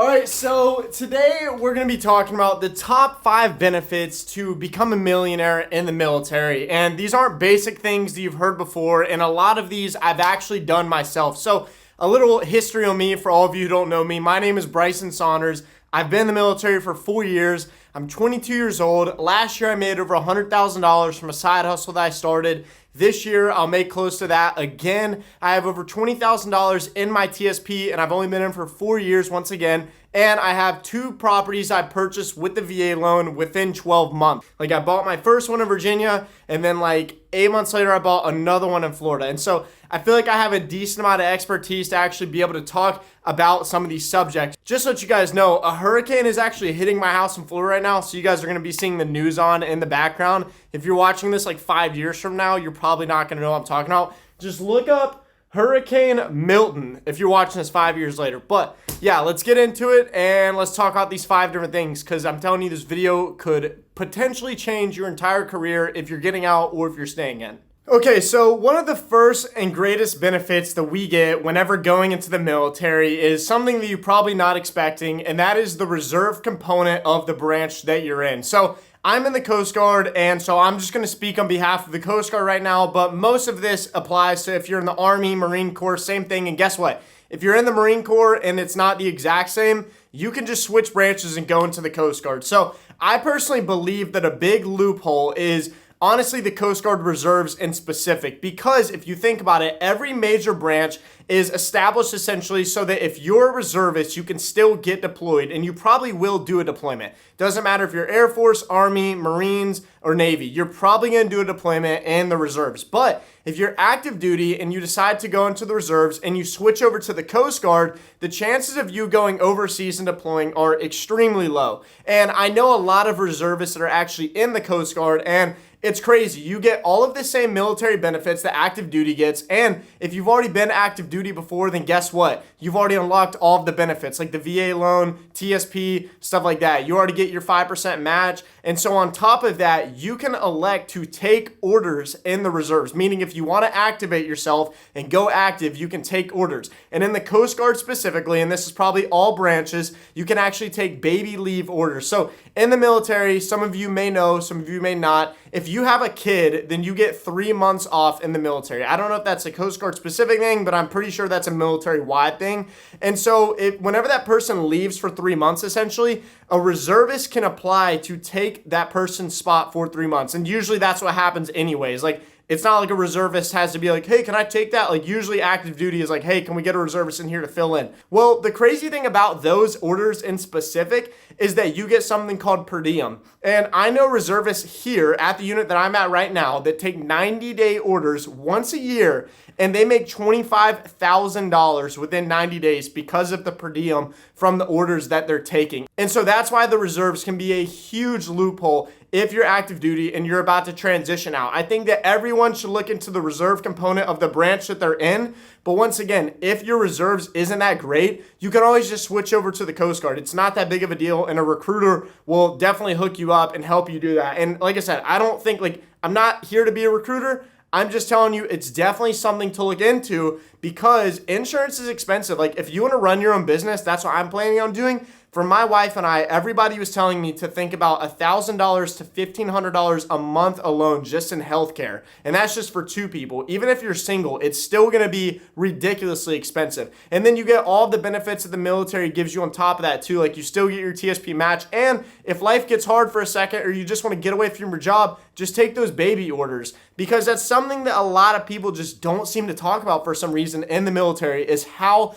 All right, so today we're going to be talking about the top 5 benefits to become a millionaire in the military. And these aren't basic things that you've heard before, and a lot of these I've actually done myself. So a little history on me for all of you who don't know me. My name is Bryson Saunders. I've been in the military for 4 years. I'm 22 years old. Last year I made over $100,000 from a side hustle that I started. This year I'll make close to that again. I have over $20,000 in my TSP, and I've only been in for 4 years once again. And I have 2 properties I purchased with the VA loan within 12 months. Like, I bought my first one in Virginia, and then like 8 months later I bought another one in Florida. And so I feel like I have a decent amount of expertise to actually be able to talk about some of these subjects. Just so that you guys know, a hurricane is actually hitting my house in Florida right now, so you guys are going to be seeing the news on in the background. If you're watching this like 5 years from now, you're probably not going to know what I'm talking about. Just look up Hurricane Milton if you're watching this 5 years later. But yeah, let's get into it and let's talk about these 5 different things, because I'm telling you, this video could potentially change your entire career if you're getting out or if you're staying in. Okay, so one of the first and greatest benefits that we get whenever going into the military is something that you're probably not expecting, and that is the reserve component of the branch that you're in. So I'm in the Coast Guard, and so I'm just going to speak on behalf of the Coast Guard right now, but most of this applies to if you're in the Army, Marine Corps, same thing. And guess what? If you're in the Marine Corps and it's not the exact same, you can just switch branches and go into the Coast Guard. So I personally believe that a big loophole is honestly the Coast Guard reserves in specific, because if you think about it, every major branch is established essentially so that if you're a reservist, you can still get deployed, and you probably will do a deployment. Doesn't matter if you're Air Force, Army, Marines, or Navy, you're probably going to do a deployment in the reserves. But if you're active duty and you decide to go into the reserves and you switch over to the Coast Guard, the chances of you going overseas and deploying are extremely low. And I know a lot of reservists that are actually in the Coast Guard, and it's crazy. You get all of the same military benefits that active duty gets, and if you've already been active duty before, then guess what? You've already unlocked all of the benefits, like the VA loan, TSP, stuff like that. You already get your 5% match, and so on top of that, you can elect to take orders in the reserves, meaning if you want to activate yourself and go active, you can take orders. And in the Coast Guard specifically, and this is probably all branches, you can actually take baby leave orders. So in the military, some of you may know, some of you may not, if you have a kid, then you get 3 months off in the military. I don't know if that's a Coast Guard specific thing, but I'm pretty sure that's a military-wide thing. And so whenever that person leaves for 3 months, essentially, a reservist can apply to take that person's spot for 3 months. And usually that's what happens anyways. Like, it's not like a reservist has to be like, hey, can I take that? Like, usually active duty is like, hey, can we get a reservist in here to fill in? Well, the crazy thing about those orders in specific is that you get something called per diem. And I know reservists here at the unit that I'm at right now that take 90-day orders once a year, and they make $25,000 within 90 days because of the per diem from the orders that they're taking. And so that's why the reserves can be a huge loophole if you're active duty and you're about to transition out. I think that everyone should look into the reserve component of the branch that they're in. But once again, if your reserves isn't that great, you can always just switch over to the Coast Guard. It's not that big of a deal, and a recruiter will definitely hook you up and help you do that. And like I said, I don't think, like, I'm not here to be a recruiter. I'm just telling you, it's definitely something to look into, because insurance is expensive. Like, if you want to run your own business, that's what I'm planning on doing. For my wife and I, everybody was telling me to think about $1,000 to $1,500 a month alone just in healthcare. And that's just for 2 people. Even if you're single, it's still going to be ridiculously expensive. And then you get all the benefits that the military gives you on top of that too. Like, you still get your TSP match. And if life gets hard for a second, or you just want to get away from your job, just take those baby orders, because that's something that a lot of people just don't seem to talk about for some reason in the military, is how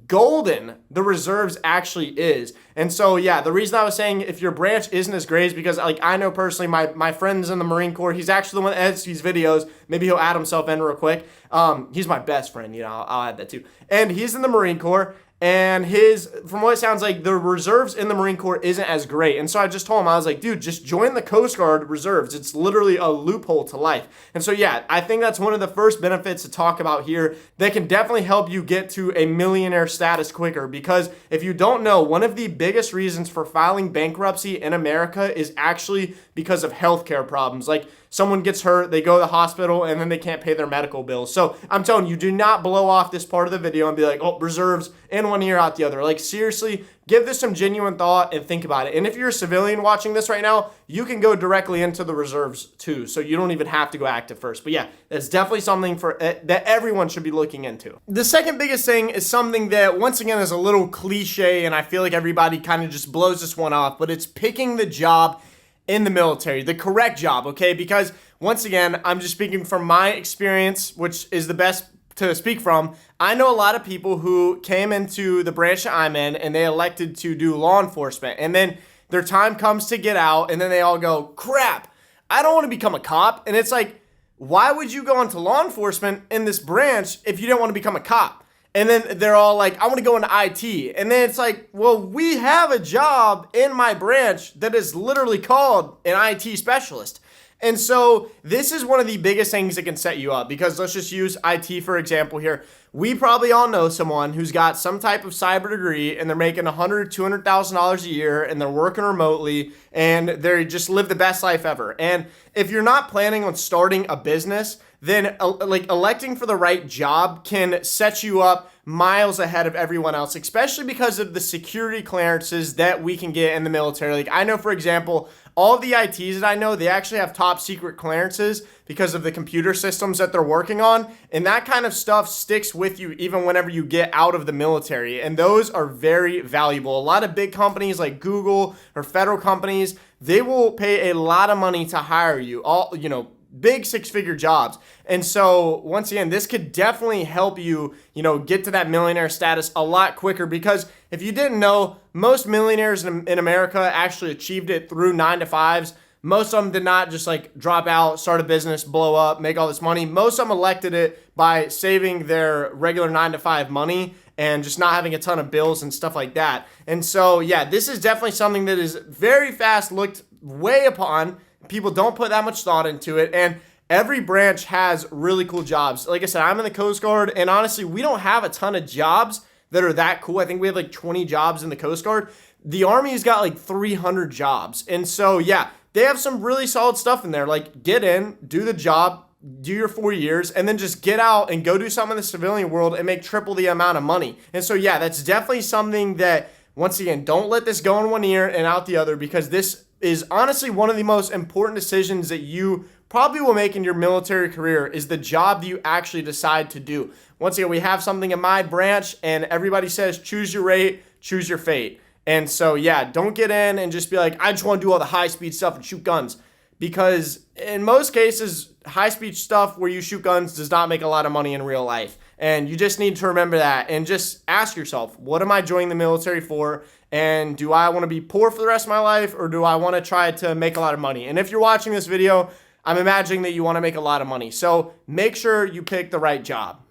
golden the reserves actually is. And so yeah, the reason I was saying if your branch isn't as great is because, like, I know personally my friend's in the Marine Corps. He's actually the one that edits these videos. Maybe he'll add himself in real quick. He's my best friend, you know, I'll add that too. And he's in the Marine Corps, and from what it sounds like, the reserves in the Marine Corps isn't as great. And so I just told him, I was like, dude, just join the Coast Guard reserves. It's literally a loophole to life. And so yeah, I think that's one of the first benefits to talk about here that can definitely help you get to a millionaire status quicker. Because if you don't know, one of the biggest reasons for filing bankruptcy in America is actually because of healthcare problems. Like, someone gets hurt, they go to the hospital, and then they can't pay their medical bills. So I'm telling you, do not blow off this part of the video and be like, oh, reserves, in one ear, out the other. Like, seriously, give this some genuine thought and think about it. And if you're a civilian watching this right now, you can go directly into the reserves too, so you don't even have to go active first. But yeah, that's definitely something that everyone should be looking into. The second biggest thing is something that, once again, is a little cliche, and I feel like everybody kind of just blows this one off, but it's picking the job in the military, the correct job, okay? Because once again, I'm just speaking from my experience, which is the best to speak from. I know a lot of people who came into the branch that I'm in and they elected to do law enforcement, and then their time comes to get out, and then they all go, crap, I don't want to become a cop. And it's like, why would you go into law enforcement in this branch if you don't want to become a cop? And then they're all like, I want to go into IT. And then it's like, well, we have a job in my branch that is literally called an IT specialist. And so this is one of the biggest things that can set you up, because let's just use IT for example here. We probably all know someone who's got some type of cyber degree and they're making $100,000, $200,000 a year and they're working remotely and they just live the best life ever. And if you're not planning on starting a business, then like electing for the right job can set you up miles ahead of everyone else, especially because of the security clearances that we can get in the military. Like, I know, for example, all of the ITs that I know, they actually have top secret clearances because of the computer systems that they're working on. And that kind of stuff sticks with you even whenever you get out of the military. And those are very valuable. A lot of big companies like Google or federal companies, they will pay a lot of money to hire you. Big six-figure jobs. And so once again, this could definitely help you, get to that millionaire status a lot quicker, because if you didn't know, most millionaires in America actually achieved it through 9-to-5s. Most of them did not just like drop out, start a business, blow up, make all this money. Most of them elected it by saving their regular 9-to-5 money and just not having a ton of bills and stuff like that. And so, yeah, this is definitely something that is very fast looked way upon. People don't put that much thought into it, and every branch has really cool jobs. Like I said, I'm in the Coast Guard, and honestly, we don't have a ton of jobs that are that cool. I think we have like 20 jobs in the Coast Guard. The Army's got like 300 jobs, and so yeah, they have some really solid stuff in there. Like, get in, do the job, do your 4 years, and then just get out and go do something in the civilian world and make triple the amount of money. And so yeah, that's definitely something that, once again, don't let this go in one ear and out the other, because this is honestly one of the most important decisions that you probably will make in your military career, is the job that you actually decide to do. Once again, we have something in my branch and everybody says, choose your rate, choose your fate. And so, yeah, don't get in and just be like, I just want to do all the high-speed stuff and shoot guns. Because in most cases, high-speed stuff where you shoot guns does not make a lot of money in real life. And you just need to remember that and just ask yourself, what am I joining the military for? And do I want to be poor for the rest of my life, or do I want to try to make a lot of money? And if you're watching this video, I'm imagining that you want to make a lot of money. So make sure you pick the right job.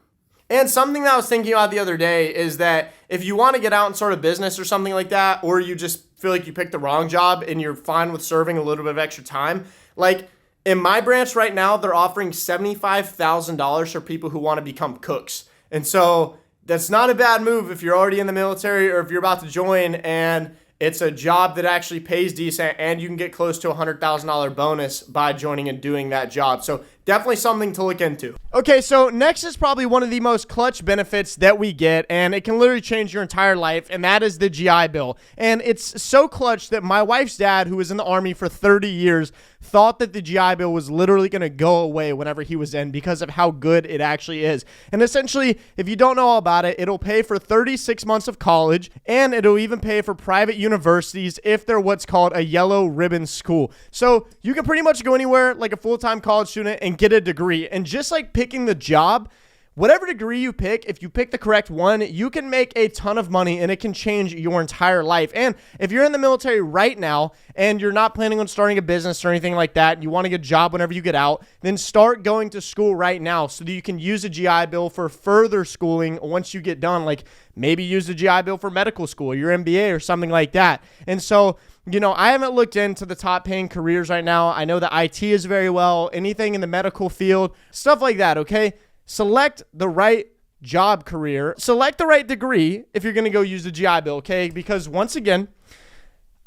And something that I was thinking about the other day is that if you want to get out and start a business or something like that, or you just feel like you picked the wrong job and you're fine with serving a little bit of extra time, like in my branch right now, they're offering $75,000 for people who want to become cooks. And so that's not a bad move if you're already in the military or if you're about to join and it's a job that actually pays decent and you can get close to a $100,000 bonus by joining and doing that job. So definitely something to look into. Okay, so next is probably one of the most clutch benefits that we get, and it can literally change your entire life, and that is the GI Bill. And it's so clutch that my wife's dad, who was in the Army for 30 years, thought that the GI Bill was literally going to go away whenever he was in because of how good it actually is. And essentially, if you don't know all about it, it'll pay for 36 months of college, and it'll even pay for private universities if they're what's called a yellow ribbon school. So you can pretty much go anywhere like a full-time college student and get a degree. And just like picking the job, whatever degree you pick, if you pick the correct one, you can make a ton of money and it can change your entire life. And if you're in the military right now and you're not planning on starting a business or anything like that, and you want to get a job whenever you get out, then start going to school right now so that you can use a GI Bill for further schooling once you get done. Like maybe use the GI Bill for medical school, your MBA or something like that. And so, I haven't looked into the top paying careers right now. I know that IT is very well, anything in the medical field, stuff like that, okay? Select the right job career. Select the right degree if you're going to go use the GI Bill, okay? Because once again,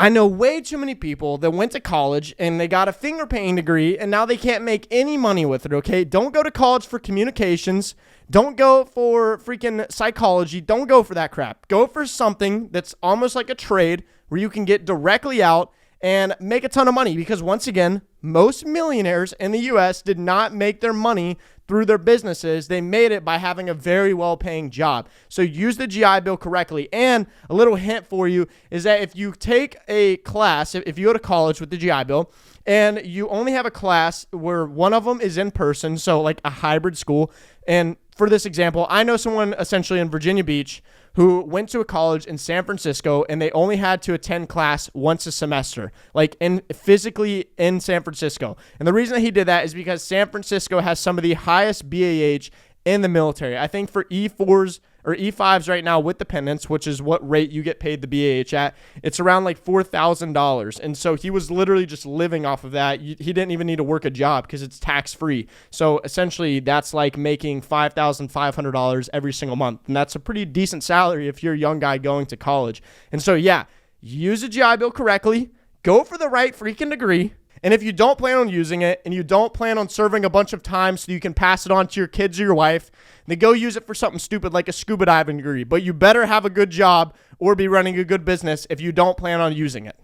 I know way too many people that went to college and they got a finger painting degree and now they can't make any money with it, okay? Don't go to college for communications. Don't go for freaking psychology. Don't go for that crap. Go for something that's almost like a trade where you can get directly out and make a ton of money, because once again, most millionaires in the US did not make their money through their businesses. They made it by having a very well-paying job. So use the GI Bill correctly. And a little hint for you is that if you take a class, if you go to college with the GI Bill and you only have a class where one of them is in person, so like a hybrid school, and for this example, I know someone essentially in Virginia Beach who went to a college in San Francisco and they only had to attend class once a semester, like physically in San Francisco. And the reason that he did that is because San Francisco has some of the highest BAH in the military. I think for E4s or E5s right now with dependents, which is what rate you get paid the BAH at, it's around like $4,000. And so he was literally just living off of that. He didn't even need to work a job because it's tax-free. So essentially that's like making $5,500 every single month. And that's a pretty decent salary if you're a young guy going to college. And so yeah, use a GI Bill correctly, go for the right freaking degree. And if you don't plan on using it and you don't plan on serving a bunch of time so you can pass it on to your kids or your wife, then go use it for something stupid like a scuba diving degree. But you better have a good job or be running a good business if you don't plan on using it.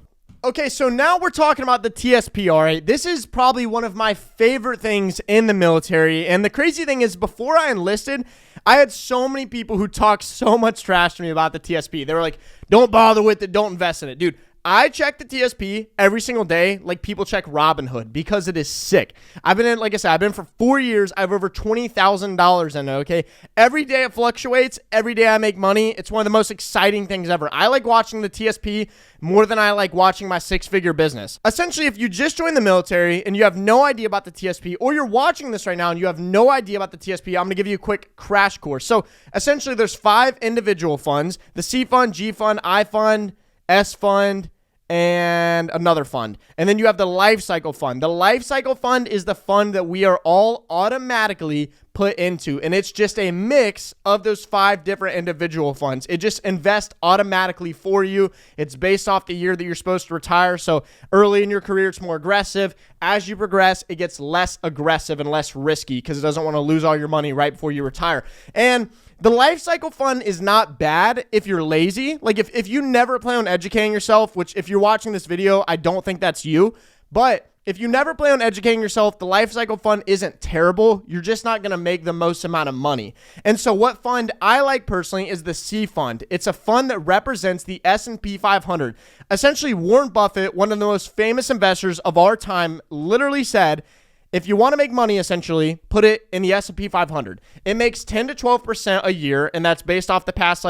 Okay, so now we're talking about the TSP, all right? This is probably one of my favorite things in the military. And the crazy thing is, before I enlisted, I had so many people who talked so much trash to me about the TSP. They were like, don't bother with it, don't invest in it. Dude, I check the TSP every single day like people check Robinhood because it is sick. I've been in, like I said, I've been for 4 years. I have over $20,000 in it, okay? Every day it fluctuates. Every day I make money. It's one of the most exciting things ever. I like watching the TSP more than I like watching my six-figure business. Essentially, if you just joined the military and you have no idea about the TSP, or you're watching this right now and you have no idea about the TSP, I'm going to give you a quick crash course. So essentially, there's 5 individual funds: the C fund, G fund, I fund, S fund, and another fund. And then you have the life cycle fund. The life cycle fund is the fund that we are all automatically put into, and it's just a mix of those 5 different individual funds. It just invests automatically for you. It's based off the year that you're supposed to retire. So early in your career, it's more aggressive. As you progress, it gets less aggressive and less risky because it doesn't want to lose all your money right before you retire. And the life cycle fund is not bad if you're lazy. Like if you never plan on educating yourself, which if you're watching this video, I don't think that's you. But if you never plan on educating yourself, the life cycle fund isn't terrible. You're just not going to make the most amount of money. And so what fund I like personally is the C fund. It's a fund that represents the S&P 500. Essentially, Warren Buffett, one of the most famous investors of our time, literally said, if you want to make money, essentially, put it in the S&P 500. It makes 10 to 12% a year, and that's based off the past,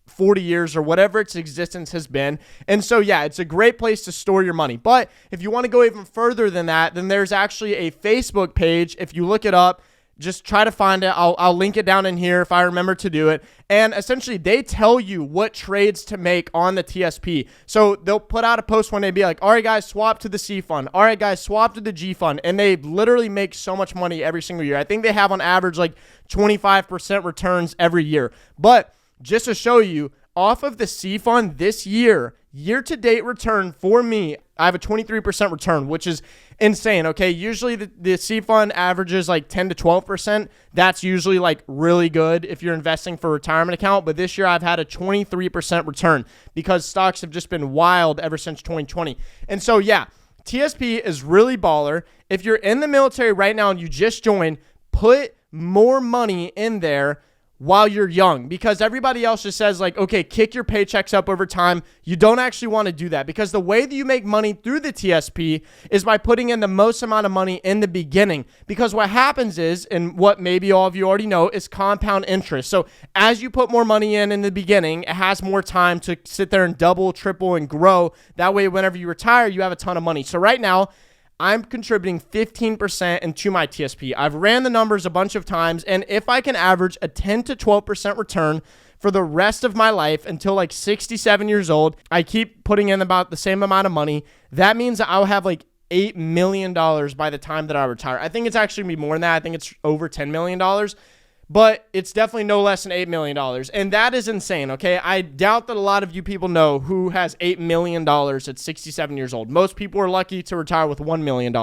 40 years or whatever its existence has been. And so, yeah, it's a great place to store your money. But if you want to go even further than that, then there's actually a Facebook page. If you look it up, just try to find it. I'll link it down in here if I remember to do it. And essentially, they tell you what trades to make on the TSP. So they'll put out a post one day, be like, all right, guys, swap to the C fund. All right, guys, swap to the G fund. And they literally make so much money every single year. I think they have on average 25% returns every year. But just to show you, off of the C fund this year-to-date return for me, I have a 23% return, which is insane, okay? Usually the C fund averages 10 to 12%. That's usually really good if you're investing for a retirement account. But this year I've had a 23% return because stocks have just been wild ever since 2020. And so, yeah, TSP is really baller. If you're in the military right now and you just joined, put more money in there while you're young, because everybody else just says okay, kick your paychecks up over time. You don't actually want to do that, because the way that you make money through the TSP is by putting in the most amount of money in the beginning, because what happens is, and what maybe all of you already know, is compound interest. So as you put more money in the beginning, it has more time to sit there and double, triple, and grow. That way, whenever you retire, you have a ton of money. So right now, I'm contributing 15% into my TSP. I've ran the numbers a bunch of times, and if I can average a 10 to 12% return for the rest of my life until 67 years old, I keep putting in about the same amount of money. That means I'll have $8 million by the time that I retire. I think it's actually going to be more than that. I think it's over $10 million. but it's definitely no less than $8 million. And that is insane, okay? I doubt that a lot of you people know who has $8 million at 67 years old. Most people are lucky to retire with $1 million.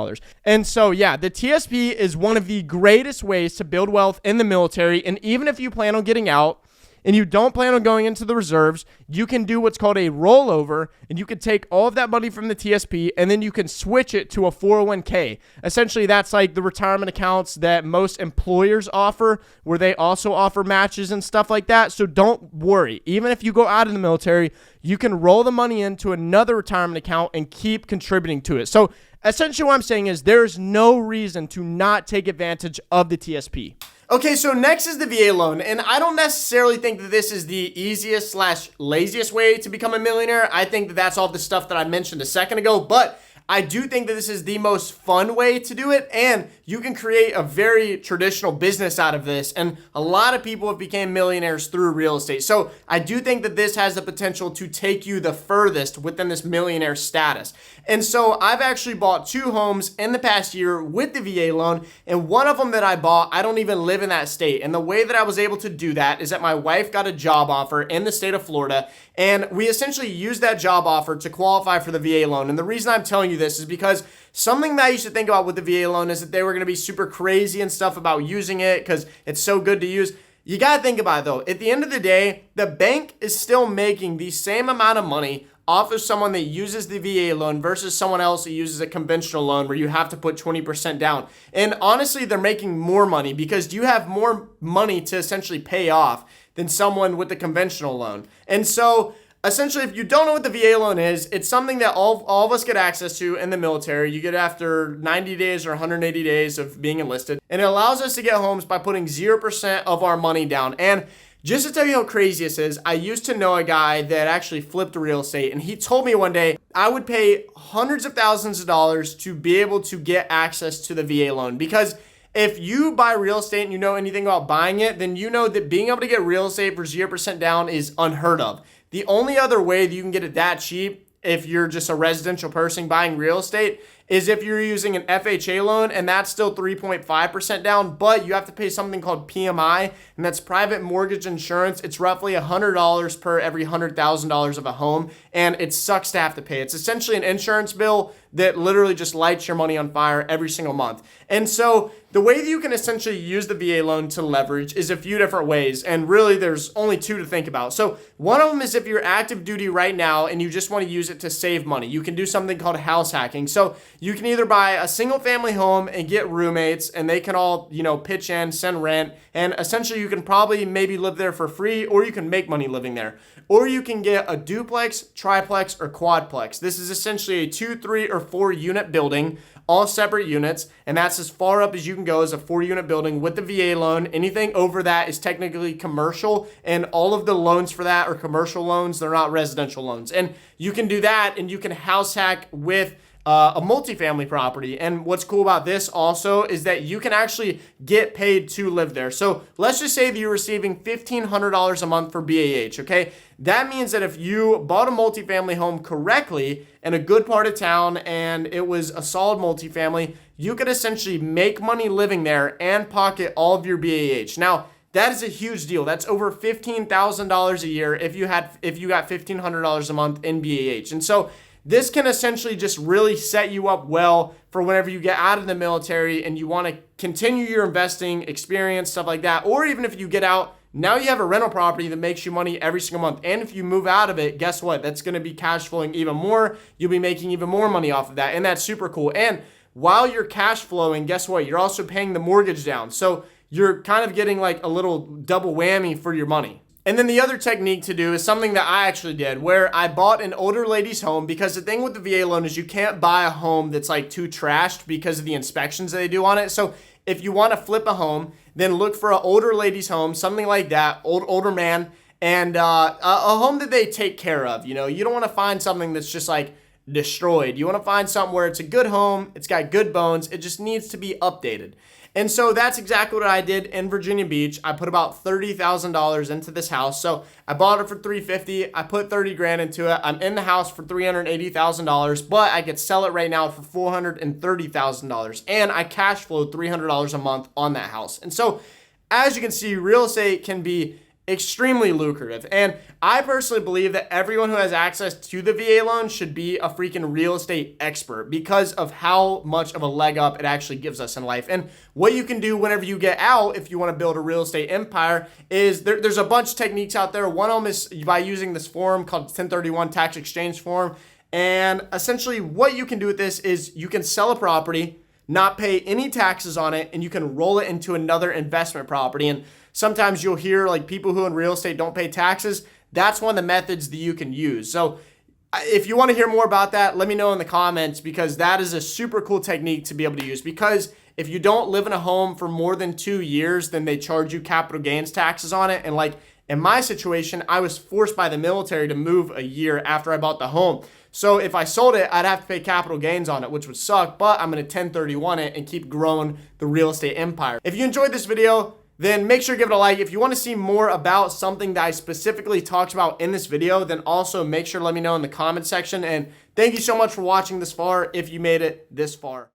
And so, yeah, the TSP is one of the greatest ways to build wealth in the military. And even if you plan on getting out, and you don't plan on going into the reserves, you can do what's called a rollover, and you can take all of that money from the TSP, and then you can switch it to a 401k. Essentially, that's like the retirement accounts that most employers offer, where they also offer matches and stuff like that. So don't worry. Even if you go out of the military, you can roll the money into another retirement account and keep contributing to it. So essentially what I'm saying is there's no reason to not take advantage of the TSP. Okay, so next is the VA loan, and I don't necessarily think that this is the easiest / laziest way to become a millionaire. I think that that's all the stuff that I mentioned a second ago, but I do think that this is the most fun way to do it, and you can create a very traditional business out of this, and a lot of people have become millionaires through real estate. So I do think that this has the potential to take you the furthest within this millionaire status. And so I've actually bought 2 homes in the past year with the VA loan, and one of them that I bought, I don't even live in that state. And the way that I was able to do that is that my wife got a job offer in the state of Florida, and we essentially used that job offer to qualify for the VA loan. And the reason I'm telling you this is because something that I used to think about with the VA loan is that they were going to be super crazy and stuff about using it because it's so good to use. You got to think about it though. At the end of the day, the bank is still making the same amount of money off of someone that uses the VA loan versus someone else who uses a conventional loan where you have to put 20% down. And honestly, they're making more money because you have more money to essentially pay off than someone with the conventional loan. And so essentially, if you don't know what the VA loan is, it's something that all of us get access to in the military. You get it after 90 days or 180 days of being enlisted. And it allows us to get homes by putting 0% of our money down. And just to tell you how crazy this is, I used to know a guy that actually flipped real estate, and he told me one day I would pay hundreds of thousands of dollars to be able to get access to the VA loan. Because if you buy real estate and you know anything about buying it, then you know that being able to get real estate for 0% down is unheard of. The only other way that you can get it that cheap, if you're just a residential person buying real estate, is if you're using an FHA loan, and that's still 3.5% down, but you have to pay something called PMI, and that's private mortgage insurance. It's roughly $100 per every $100,000 of a home, and it sucks to have to pay. It's essentially an insurance bill that literally just lights your money on fire every single month. And so the way that you can essentially use the VA loan to leverage is a few different ways, and really there's only 2 to think about. So one of them is if you're active duty right now and you just want to use it to save money. You can do something called house hacking. So you can either buy a single family home and get roommates, and they can all, pitch in, send rent, and essentially you can probably maybe live there for free, or you can make money living there. Or you can get a duplex, triplex, or quadplex. This is essentially a 2, 3, or 4 unit building, all separate units, and that's as far up as you can go as a 4-unit building with the VA loan. Anything over that is technically commercial, and all of the loans for that are commercial loans. They're not residential loans. And you can do that, and you can house hack with a multifamily property. And what's cool about this also is that you can actually get paid to live there. So let's just say that you're receiving $1,500 a month for BAH, okay? That means that if you bought a multifamily home correctly in a good part of town and it was a solid multifamily, you could essentially make money living there and pocket all of your BAH. Now, that is a huge deal. That's over $15,000 a year if you got $1,500 a month in BAH. And so this can essentially just really set you up well for whenever you get out of the military and you want to continue your investing experience, stuff like that. Or even if you get out, now you have a rental property that makes you money every single month. And if you move out of it, guess what? That's going to be cash flowing even more. You'll be making even more money off of that. And that's super cool. And while you're cash flowing, guess what? You're also paying the mortgage down. So you're kind of getting like a little double whammy for your money. And then the other technique to do is something that I actually did, where I bought an older lady's home, because the thing with the VA loan is you can't buy a home that's like too trashed because of the inspections that they do on it. So if you want to flip a home, then look for an older lady's home, something like that, older man, and a home that they take care of. You don't want to find something that's just like destroyed. You want to find something where it's a good home, it's got good bones, it just needs to be updated. And so that's exactly what I did in Virginia Beach. I put about $30,000 into this house. So I bought it for $350,000. I put $30,000 into it. I'm in the house for $380,000, but I could sell it right now for $430,000. And I cash flowed $300 a month on that house. And so as you can see, real estate can be extremely lucrative. And I personally believe that everyone who has access to the VA loan should be a freaking real estate expert because of how much of a leg up it actually gives us in life. And what you can do whenever you get out, if you want to build a real estate empire, is there's a bunch of techniques out there. One of them is by using this form called 1031 tax exchange form. And essentially what you can do with this is you can sell a property, not pay any taxes on it, and you can roll it into another investment property. And sometimes you'll hear like people who in real estate don't pay taxes. That's one of the methods that you can use. So if you want to hear more about that, let me know in the comments, because that is a super cool technique to be able to use. Because if you don't live in a home for more than 2 years, then they charge you capital gains taxes on it. And like in my situation, I was forced by the military to move a year after I bought the home. So if I sold it, I'd have to pay capital gains on it, which would suck, but I'm going to 1031 it and keep growing the real estate empire. If you enjoyed this video, then make sure to give it a like. If you want to see more about something that I specifically talked about in this video, then also make sure to let me know in the comment section. And thank you so much for watching this far if you made it this far.